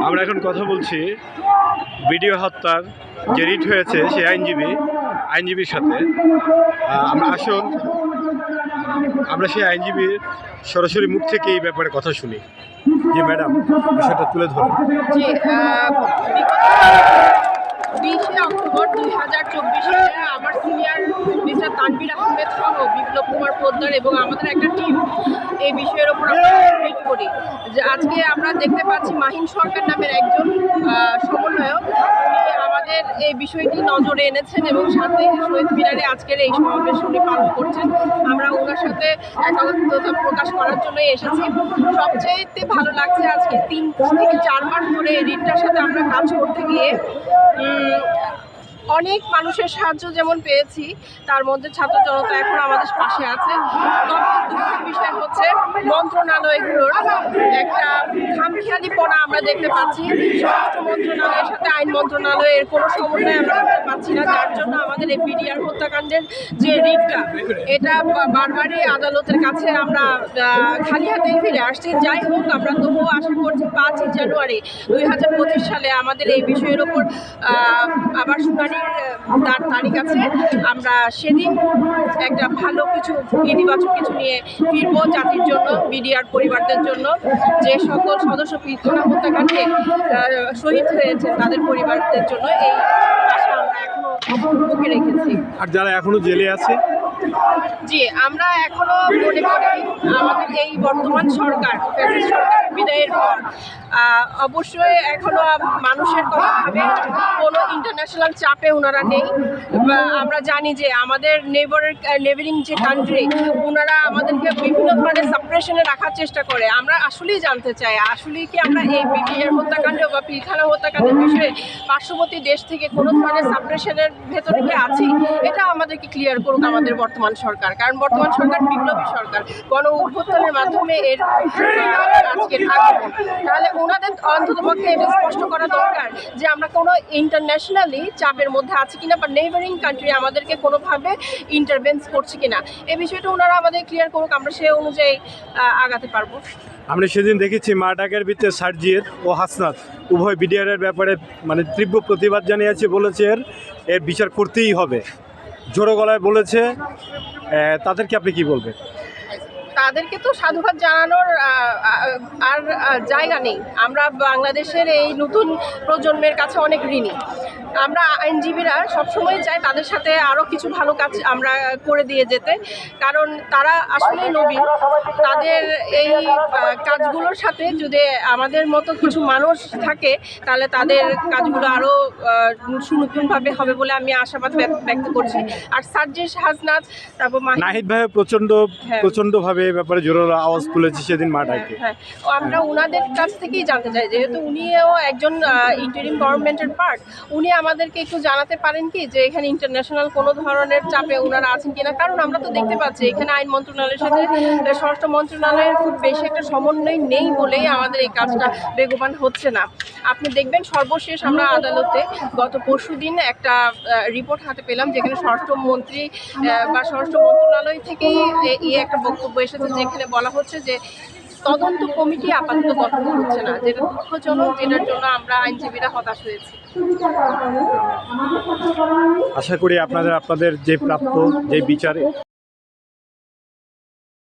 আমরা এখন কথা বলছি ভিডিও হত্যার যে রিট হয়েছে সেই আইনজীবীর সাথে। আমরা সেই আইনজীবীর সরাসরি মুখ থেকে এই ব্যাপারে কথা শুনি। জি ম্যাডাম, বিষয়টা তুলে ধরুন। জি, 20শে অক্টোবর 2024 আমার সিনিয়র মিস্টার তানভীর আহমেদ সহ বিপ্লব কুমার পোদ্দার এবং আমাদের একটা টিম এই বিষয়ের ওপর আমরা ট্রিট করি। যে আজকে আমরা দেখতে পাচ্ছি মাহিন সরকার নামের একজন সমন্বয়ক, উনি আমাদের এই বিষয়টি নজরে এনেছেন এবং সাথে শহীদ মিনারে আজকের এই সমাবেশ উনি পালন করছেন। আমরা ওনার সাথে একাত্মতা প্রকাশ করার জন্যই এসেছি। সবচেয়ে ভালো লাগছে আজকে 3 থেকে 4 মাস ধরে এই রিটটার সাথে আমরা কাজ করতে গিয়ে অনেক মানুষের সাহায্য যেমন পেয়েছি, তার মধ্যে ছাত্র জনতা এখন আমাদের পাশে আছে। তবে দুঃখের বিষয় হচ্ছে মন্ত্রণালয়গুলোর একটা খামখেয়ালিপনা আমরা দেখতে পাচ্ছি। স্বরাষ্ট্র মন্ত্রণালয়ের সাথে আইন মন্ত্রণালয়ের কোনো সমন্বয় আমরা দেখতে পাচ্ছি না, যার জন্য আমাদের এই পিডিআর হত্যাকাণ্ডের যে রিটটা, এটা বারবারই আদালতের কাছে আমরা খালি হাতেই ফিরে আসছি। যাই হোক, আমরা তবুও আশা করছি 5ই জানুয়ারি 2025 সালে আমাদের এই বিষয়ের ওপর আবার শুনানির তারিখ আছে। আমরা সেদিন একটা ভালো কিছু, ইতিবাচক কিছু নিয়ে ফিরবো জাতির জন্য, বিডিআর পরিবারদের জন্য, যে সকল সদস্য পিলখানা হত্যাকাণ্ডে শহীদ হয়েছে তাদের পরিবারদের জন্য। এই আশা আমরা এখনো বুকে রেখেছি। আর যারা এখনো জেলে আছে, জি, আমরা এখনো মনে করি আমাদের এই বর্তমান সরকার, ফ্যাসিস্ট সরকার বিদায়ের পর অবশ্যই এখনো মানুষের কথা ভাবে, কোনো ইন্টারন্যাশনাল চাপে ওনারা নেই। আমরা জানি যে আমাদের নেবারিং যে কান্ট্রি, ওনারা আমাদেরকে বিভিন্ন ধরনের সাপ্রেশনে রাখার চেষ্টা করে। আমরা আসলেই জানতে চাই, আসলেই কি আমরা এই বিডিআর হত্যাকাণ্ড বা পিলখানা হত্যাকাণ্ডের বিষয়ে পার্শ্ববর্তী দেশ থেকে কোনো ধরনের সাপ্রেশনের ভেতরে কি আছি? এটা আমাদেরকে ক্লিয়ার করুক আমাদের বর্তমান সরকার, কারণ বর্তমান সরকার বিপ্লবী সরকার, গণ অভ্যুত্থানের মাধ্যমে এর আজকের আগমন। তাহলে ওনাদের অন্ততপক্ষে এটা স্পষ্ট করা দরকার যে আমরা কোনো ইন্টারন্যাশনালি চাপের মধ্যে আছি কিনা, বা নেইবারিং কান্ট্রি আমাদেরকে কোনোভাবে ইন্টারভেন্স করছে কিনা, এই বিষয়টা ওনারা আমাদের ক্লিয়ার করুক, আমরা সে অনুযায়ী আগাতে পারবো। আমরা সেদিন দেখেছি মা ডাকের ভিতরে সার্জির ও হাসনাত উভয় বিডিআরের ব্যাপারে তীব্র প্রতিবাদ জানিয়েছে, বলেছে এর বিচার করতেই হবে, জোরে গলায় বলেছে। তাদেরকে আপনি কি বলবেন? তাদেরকে তো সাধুবাদ জানানোর আর জায়গা নেই। আমরা বাংলাদেশের এই নতুন প্রজন্মের কাছে অনেক ঋণী। আমরা আইনজীবীরা সবসময় চাই তাদের সাথে আরও কিছু ভালো কাজ আমরা করে দিয়ে যেতে, কারণ তারা আসলেই নবীন। তাদের এই কাজগুলোর সাথে যদি আমাদের মতো কিছু মানুষ থাকে, তাহলে তাদের কাজগুলো আরও সুনতুনভাবে হবে বলে আমি আশাবাদ ব্যক্ত করছি। আর সার্জিস, হাসনাত, তারপর নাহিদ ভাই প্রচণ্ডভাবে ব্যাপারে জোরালো আওয়াজ তুলেছে সেদিন মাঠাকে। হ্যাঁ, আমরা ওনাদের কাছ থেকেই জানতে চাই, যেহেতু উনিও একজন ইন্টারিম গভর্নমেন্টের পার্ট, উনি আমাদেরকে একটু জানাতে পারেন কি যে এখানে ইন্টারন্যাশনাল কোনো ধরনের চাপে ওনারা আছেন কিনা। কারণ আমরা তো দেখতে পাচ্ছি এখানে আইন মন্ত্রণালয়ের সাথে স্বরাষ্ট্র মন্ত্রণালয়ের খুব বেশি একটা সমন্বয় নেই বলেই আমাদের এই কাজটা বেগবান হচ্ছে না। আপনি দেখবেন সর্বশেষ আমরা আদালতে গত পরশুদিন একটা রিপোর্ট হাতে পেলাম, যেখানে স্বরাষ্ট্রমন্ত্রী বা স্বরাষ্ট্র মন্ত্রণালয় থেকেই এই একটা বক্তব্য এসেছে, যেখানে বলা হচ্ছে যে তদন্ত কমিটি আপাতত গঠন হচ্ছে না, যেটা দুঃখজনক, যেটার জন্য আমরা আইনজীবীরা হতাশ হয়েছি। আশা করি আপনাদের যে প্রাপ্য যে বিচার